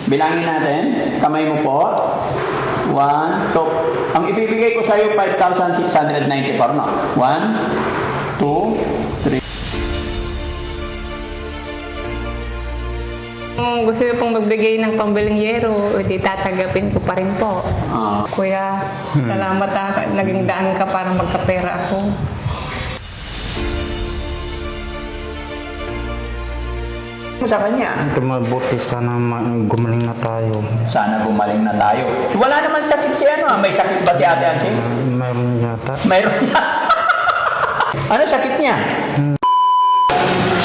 Bilangin natin. Kamay mo po. 1. So, ang ibibigay ko sa iyo 5,694, no? 1, 2, 3. Kung gusto niyo pong magbigay ng pambiling yero, di tatagapin ko pa rin po. Kuya, salamat naging daan ka para magkapera ako. Sa kanya. Mabuti sana gumaling na tayo. Sana gumaling na tayo. Wala naman sakit si ano. May sakit ba si Ate Ansi? Mayroon yata. Mayroon niya. Ano sakit niya?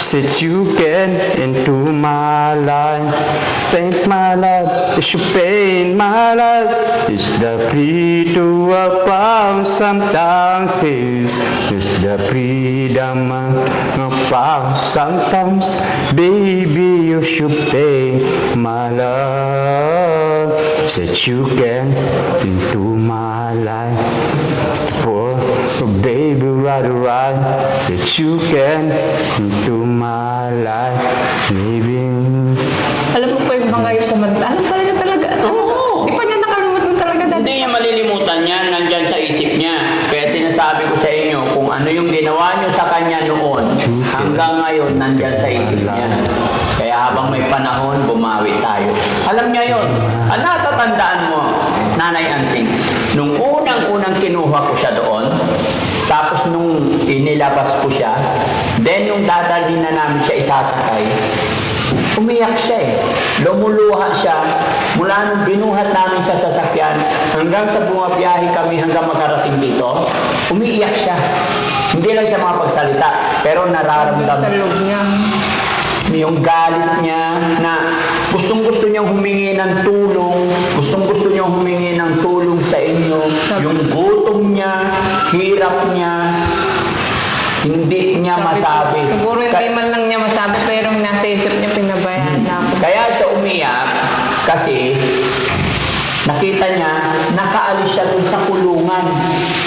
Since you get into my life, thank my life, is you pain my life, is the plea to a palm sometimes is the freedom of palm sometimes, baby you should pay my love, since you get into my life, for baby right, that you can into my life, maybe. Alam mo po yung mga yung kumanta. Alam talaga. Oo. Di pa niya nakalimutan talaga dati. Hindi niya malilimutan yan. Nandyan sa isip niya. Kaya sinasabi ko sa inyo, kung ano yung ginawa niyo sa kanya noon, hanggang ngayon, nandyan sa isip niya. Kaya habang may panahon, bumawi tayo. Alam niya yon. Ang natatandaan mo, Nanay Ansing, nung unang-unang kinuha ko siya doon, tapos nung inilabas ko siya, then nung dadalhin na namin siya isasakay, umiyak siya eh. Lumuluha siya mula nung binuhat namin sa sasakyan hanggang sa bumabiyahe kami hanggang makarating dito, umiiyak siya. Hindi lang siya makapagsalita, pero Sa nararamdaman loob niya. yung galit niya na gustong-gusto niyang humingi ng tulong, gustong-gusto niyang humingi ng tulong sa inyo, yung gutom niya, hirap niya, hindi niya masabi. Siguro hindi man lang niya masabi, pero nasa isip niya pinabayaan na ako. Kaya siya umiyak kasi nakita niya, nakaalis siya dun sa kulungan.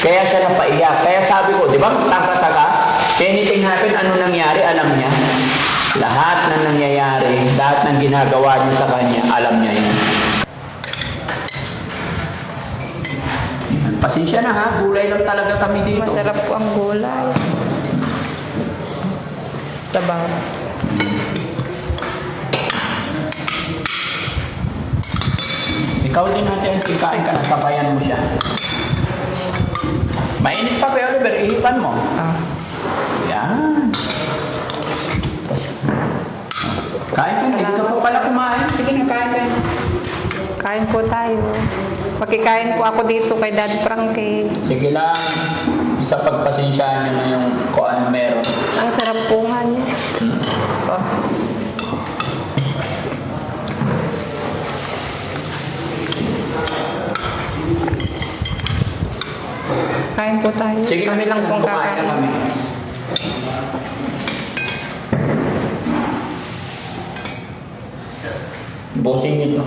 Kaya siya napaiyak. Kaya sabi ko, di ba, taka-taka, anything happen, ano nangyari, alam niya. Lahat ng nangyayari, lahat ng ginagawa niya sa kanya, alam niya yun. Pasensya na ha, gulay lang talaga kami dito. Masarap po ang gulay. Sabaw. Ikaw din natin, kain ka na, sabayan mo siya. Mainit pa, Kuya Oliver, ihipan mo. Yan. Kain ka na, hindi ka pa pala kumain. Sige na, kain ka na. Kain po tayo. Makikain po ako dito kay Dad Frankie. Sige lang, sa pagpasensyaan niyo na yung kung ano meron. Ang sarap po nga niya. Oh. Kain po tayo. Sige, kami lang pong kumain na kakain. kami. Bossing nito.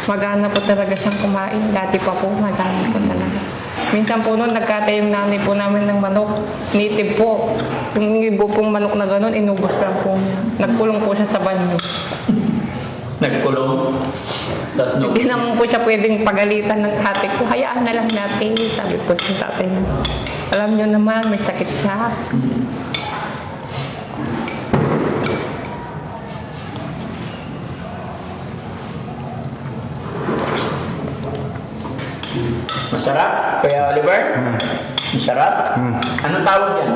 Magana po talaga siyang kumain. Dati pa po, magana po talaga. Minsan po noon, nagkatay yung nanay po namin ng manok. Native po. Yung ibo pong manok na gano'n, inubos lang po niya. Nagkulong po siya sa banyo. Nagkulong. Tapos no. Hindi naman po siya pwedeng pagalitan ng ate ko. Hayaan na lang natin. Sabi po sa tatay niya. Alam niyo naman, may sakit siya. Masarap, Kuya Oliver? Masarap? Anong tawag yan?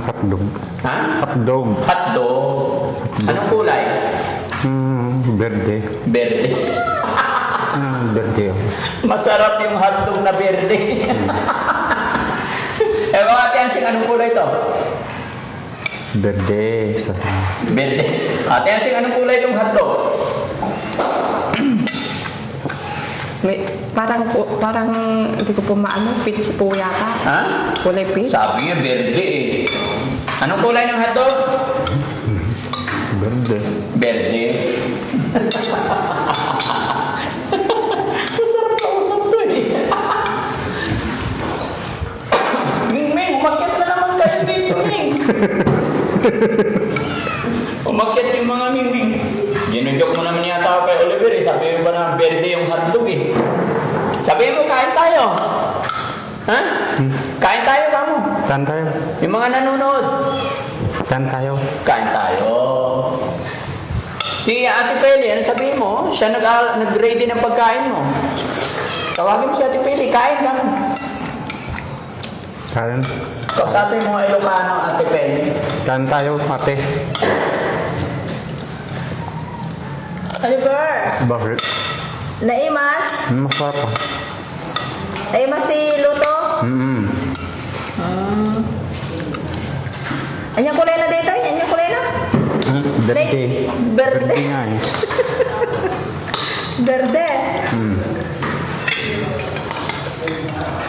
Hotdog. Ha? Hotdog. Hotdog. Anong kulay? Berde. Berde. Berde. Masarap yung hotdog na berde. Eh mga Tiansing, anong kulay ito? Berde. Berde. Tiansing, anong kulay itong hotdog? May, parang hindi ko po maano, peach po yata. Ha? Kulay peach. Sabi niya berde eh. Anong kulay ng hotdog? Berde. Berde. Masarap na usap to eh. Ming, umakyat na naman kayo dito, Ming. Umakyat yung mga miming. Ginujoke mo naman yata ako kay Oliver eh. Sabi mo ba na verde yung hotdog eh. Sabi mo, kain tayo. Ha? Kain tayo, kamo. Saan tayo? Yung mga nanonood. Saan tayo? Kain tayo. Si Ate Peli, ano sabihin mo? Siya nag-ready ng pagkain mo. Tawagin mo si Ate Peli, kain ka. Saan? Kausapin mo mga Ilocano, Ate Peli. Saan tayo, ate? Oliver, Bakit? naimas? Masarap ah. Naimas si Luto? Anyang kulay na dito? Anyang kulay na? Berde. Berde. nga eh. Berde.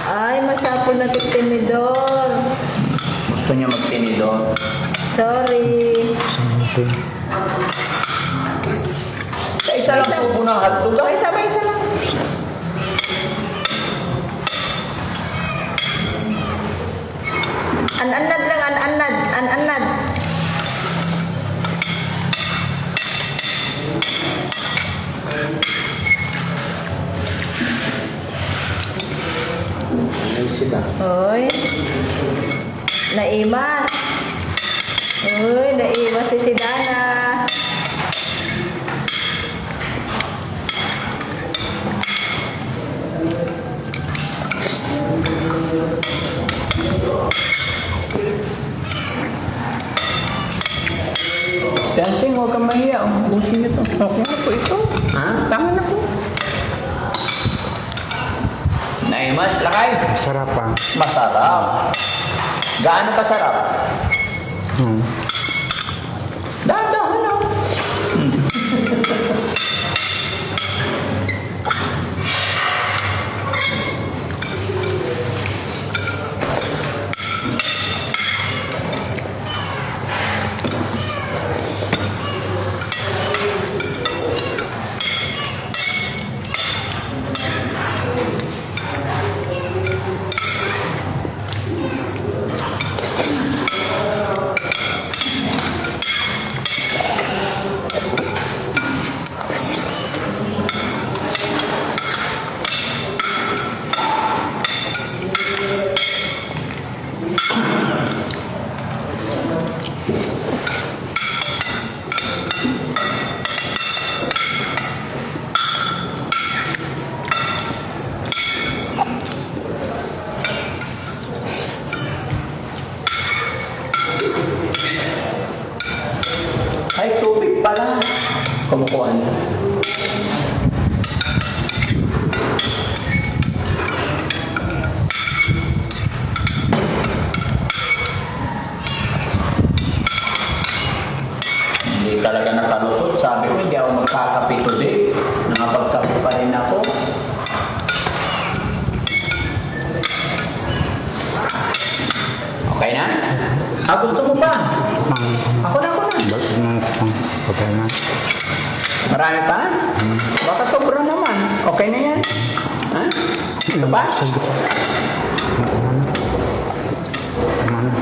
Ay, masapol na titinidor. Gusto niya magtinidor. Sorry. Sa isa lang tubo ng hotdog. Okay, sabay-isa lang. An-anad lang, an-anad. An-anad. Hoy. Naimas. Hoy, naimas si Dana. Dancing, huwag kang mahiya. Ubusin niyo to. Okay na po ito. Ha? Tama na po. Naimas, lakay. Masarap ah. Masarap. Gaano kasarap? Dahan-dahan lang. Ay, tubig pala. Kumukuha niya. Hindi talaga nakalusot. Sabi ko, hindi ako magkakape today. Nakapagkape pa rin ako. Okay na? Ah, gusto mo pa? Ako na. Bakit na ito? Okay na. Marami pa? Baka sobra naman. Okay na yan? Ha? Ito ba? Tama na.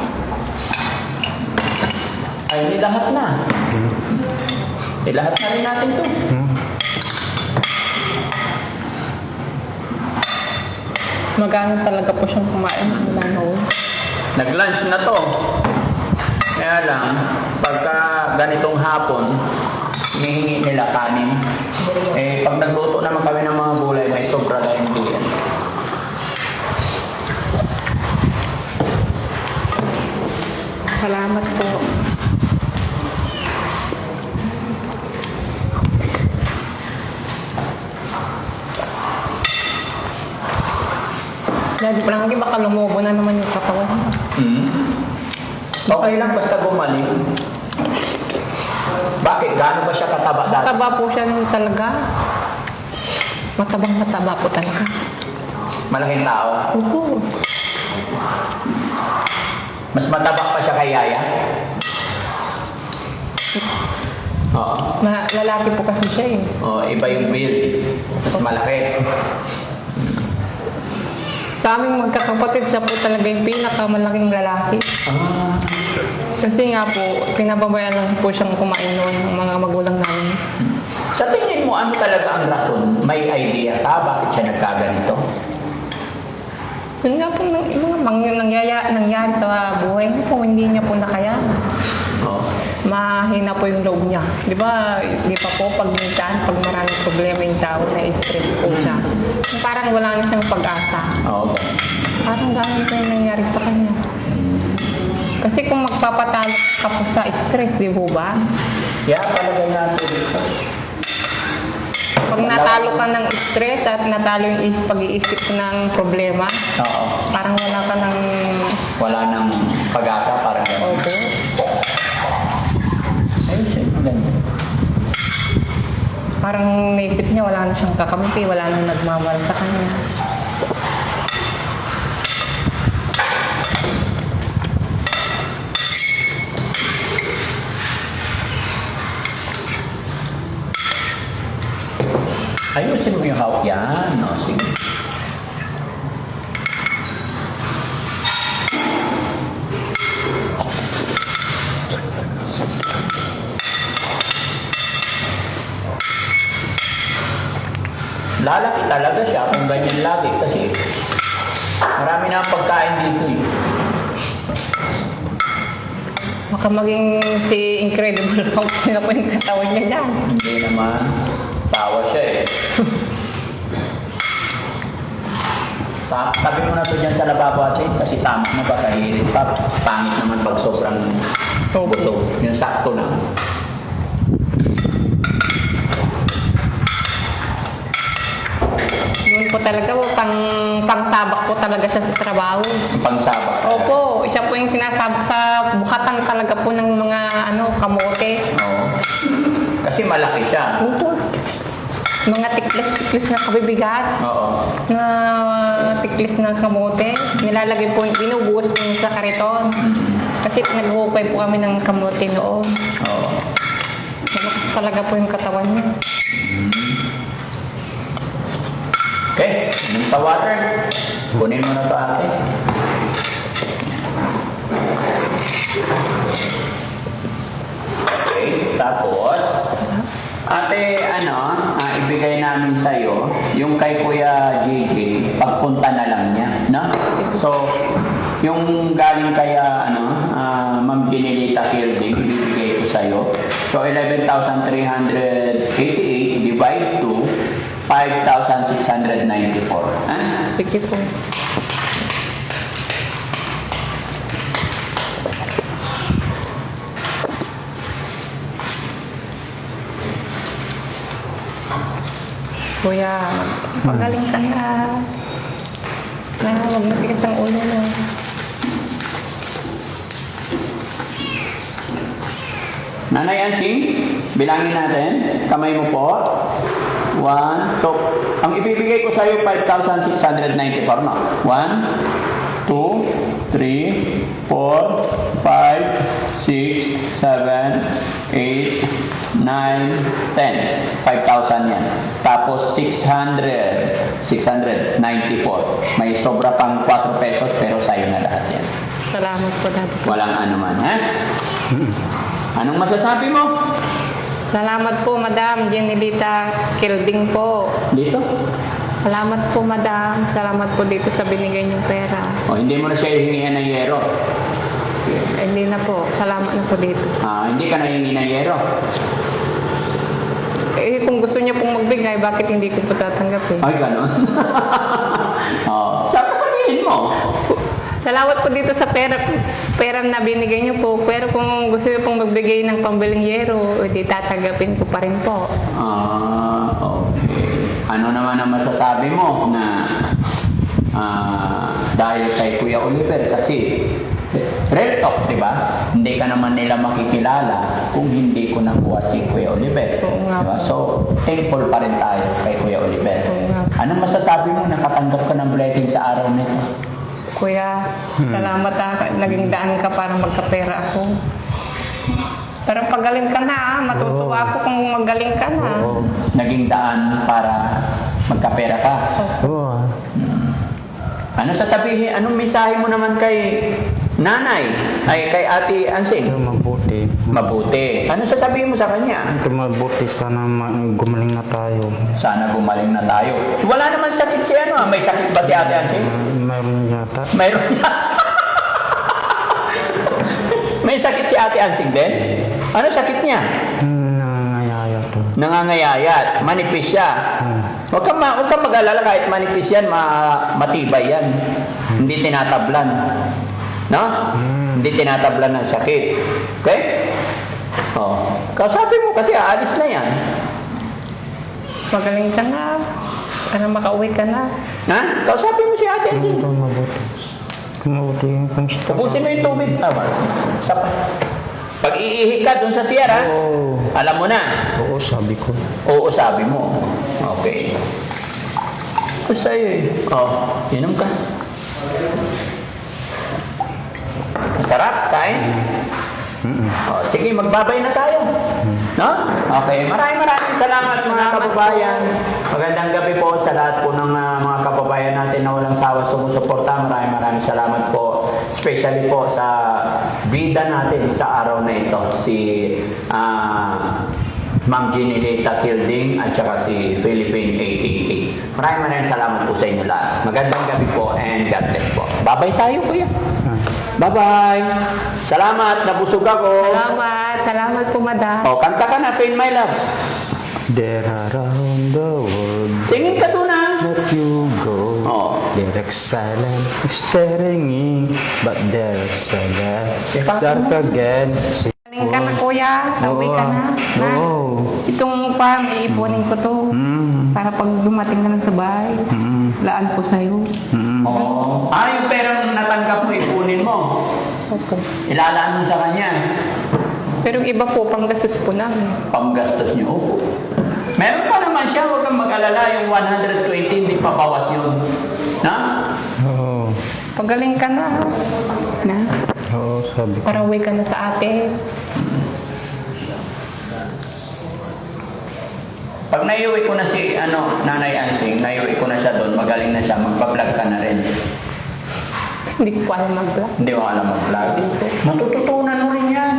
Ay, hindi lahat na. Lahat na rin natin to. Magano talaga po siyang kumain ng lanaw. Nag-lunch na to. Kaya lang, pagka ganitong hapon, hinihingi nila kanin. Eh, pag nagluto naman kami ng mga gulay, may sobra na hindi yan. Salamat po. Daddy Frankie, baka lumubo na naman yung katawan. Okay lang, basta gumaling. Bakit? Gaano ba siya kataba dati? Mataba po siya nung talaga. Mataba po talaga. Malaking tao. Opo. Mas mataba pa siya kay Yaya. Oo. Lalaki po kasi siya eh. Oh, iba yung build. Mas malaki. Sa aming magkakapatid, siya po talaga yung pinakamalaking lalaki. Ah. Kasi nga po, pinababayaan lang po siyang kumain noon ng mga magulang namin. Sa tingin mo, ano talaga ang rason? May idea ka bakit siya nagkaganito? Yun nga po, yung mga nangyari sa buhay niya po, hindi niya po nakayanan. Oo. Mahina po yung loob niya. Di ba po, pag minsan, pag maraming problema yung tao, na-stress po siya. Yung parang wala na siyang pag-asa. Oo. Parang ganun po yung nangyari sa kanya. Kasi kung magpapatalo ka po sa stress, di po ba? Kaya palagay natin dito. Pag natalo ka ng stress at natalo yung pag-iisip ng problema, Oo. parang Wala nang pag-asa, parang gano'n. opo. Ayun siya, ganyan. Parang naisip niya wala na siyang kakampi, wala nang nagmamahal sa kanya. Ayusin mo yung hawak yan. O, sige. Lalaki talaga siya kung ganyan lagi kasi marami na ang pagkain dito eh. Baka maging si Incredible Hulk na po yung katawan niya dyan. Hindi naman. Tawa siya eh. Tabi mo na to dyan sa lababo atin kasi tama na ba kahirit pa. Pangit naman pag sobrang busog. Yung sakto na. Yun po talaga, pangsabak po talaga siya sa trabaho. Pangsabak. Opo, siya po yung sinasabak sa bukatan talaga po ng mga kamote. Oo. Kasi malaki siya. Opo. Mga tiklis na kabibigat. Oo. Na tiklis na kamote. Nilalagay po, binubuhos po yung sa kariton. Kasi naghukay po kami ng kamote noon. Oo. Malakas talaga po yung katawan niya. Okay, inom sa water. Kunin mo na to ate. Okay, tapos ate, ibigay namin sa'yo yung kay Kuya JJ, pagpunta na lang niya, no? So, yung galing kaya, Ma'am Ginelita Kilding, ibibigay ko sa'yo. So, 11,388 divide to 5,694. Ha? Sige po. Kuya, magaling ka na. Huwag matigas ang ulo mo. Nanay Ansing, bilangin natin. Kamay mo po. 1. So, ang ibibigay ko sa iyo 5,694 no? 1, 2, 3, 4, 5, 6, 7, 8, 9, 10. 5,000 yan. Tapos 694. May sobra pang 4 pesos pero sa'yo na lahat yan. Salamat po, Dad. Walang anuman, ha? Anong masasabi mo? Salamat po, Madam Jenilita Kilding po. Dito? Salamat po, Madam. Salamat po dito sa binigay niyong pera. O, hindi mo na siya hihingihan ng yero. Hindi na po. Salamat na po dito. Hindi ka na hihingi ng yero. Kung gusto niya pong magbigay, bakit hindi ko po tatanggapin? Ay, gano'n. Saka sabihin mo. Salamat po dito sa pera na binigay niyo po. Pero kung gusto niyo pong magbigay ng pambiling yero, di tatanggapin ko pa rin po. Okay. Ano naman ang masasabi mo na dahil kay Kuya Oliver kasi real talk, di ba? Hindi ka naman nila makikilala kung hindi ko nakuha si Kuya Oliver. Oo nga Diba? po. So, thankful pa rin tayo kay Kuya Oliver. Oo nga po. Anong masasabi mo nakatanggap ka ng blessing sa araw nito? Kuya, salamat naging daan ka para magkapera ako. Pero pagaling ka na, matutuwa ako kung magaling ka na. Naging daan para magkapera ka. Oo. Ano sasabihin, anong mensahe mo naman kay nanay, ay kay Ate Ansing? Ito mabuti. Mabuti. Ano sasabihin mo sa kanya? Ito mabuti. Sana gumaling na tayo. Sana gumaling na tayo. Wala naman sakit si ano, may sakit ba si Ate Ansing? Mayroon yata. Mayroon niya. May sakit si Ate Ansing din? Ano sakit niya? Nangangayaya to. Nangangayayat, manipis siya. Huwag kang mag-alala kahit manipis yan, matibay yan. Hindi tinatablan. No? Hindi tinatablan ng sakit. Okay? Oh. Kasabi mo kasi aalis na yan. Magaling ka na. Para makauwi ka na. Ha? Kausapin mo si Ate Ansing. Ito mabuti. Mabuti yung kamusta. Ubusin mo yung tubig. Sapat. Pag iihi ka dun sa siyara, Oo. alam mo na. Oo, sabi ko. Oo, sabi mo. Okay. Ito sa'yo eh. Oh, inom ka. Masarap, kain. Oh, sige, magbabay na tayo. No? Okay, maraming salamat mga kababayan. Magandang gabi po sa lahat po ng mga kababayan natin na walang sawa sumusuporta. Maraming salamat po. Especially po sa bida natin sa araw na ito. Si Ma'am Ginilita Kilding at saka si Philippine 888. Maraming salamat po sa inyo lahat. Magandang gabi po and God bless po. Babay tayo, kuya. Bye-bye. Salamat, nabusog ako. Salamat. Salamat po, madam. O, kanta ka na, Pain My Love. There around the world Singin ka doon na. that you go. Oh. There's silent staring in, but there's a dark again. Galing ka na, kuya. Uwi ka na. Na. Oo. Itong pang, iipunin ko to. Para pag dumating ka na sa bahay, laan ko sa'yo. Oo. Yung perang natanggap mo, ipunin mo. Opo. Ilalaan mo sa kanya. Pero yung iba po, panggastos po namin. Panggastos niyo. Opo. Meron pa naman siya, huwag kang mag-alala. Yung 120, hindi papawas yun. Na? Oo. Pagaling ka na. Na. Oo, sabi ko. Para uwi ka na sa ate. Pag naiuwi ko na si Nanay Ansing, naiuwi ko na siya doon, magaling na siya, magpa-vlog ka na rin. Hindi ko po alam mag-vlog. Hindi mo alam mag-vlog. Matututunan mo rin yan.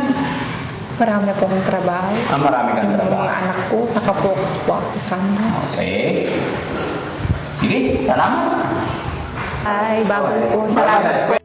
Marami po akong trabaho. Marami kang Yung trabaho. mga anak ko, nakafocus po ako sa kanila. Okay. Sige, salamat. Ay, baboy po. Salamat po.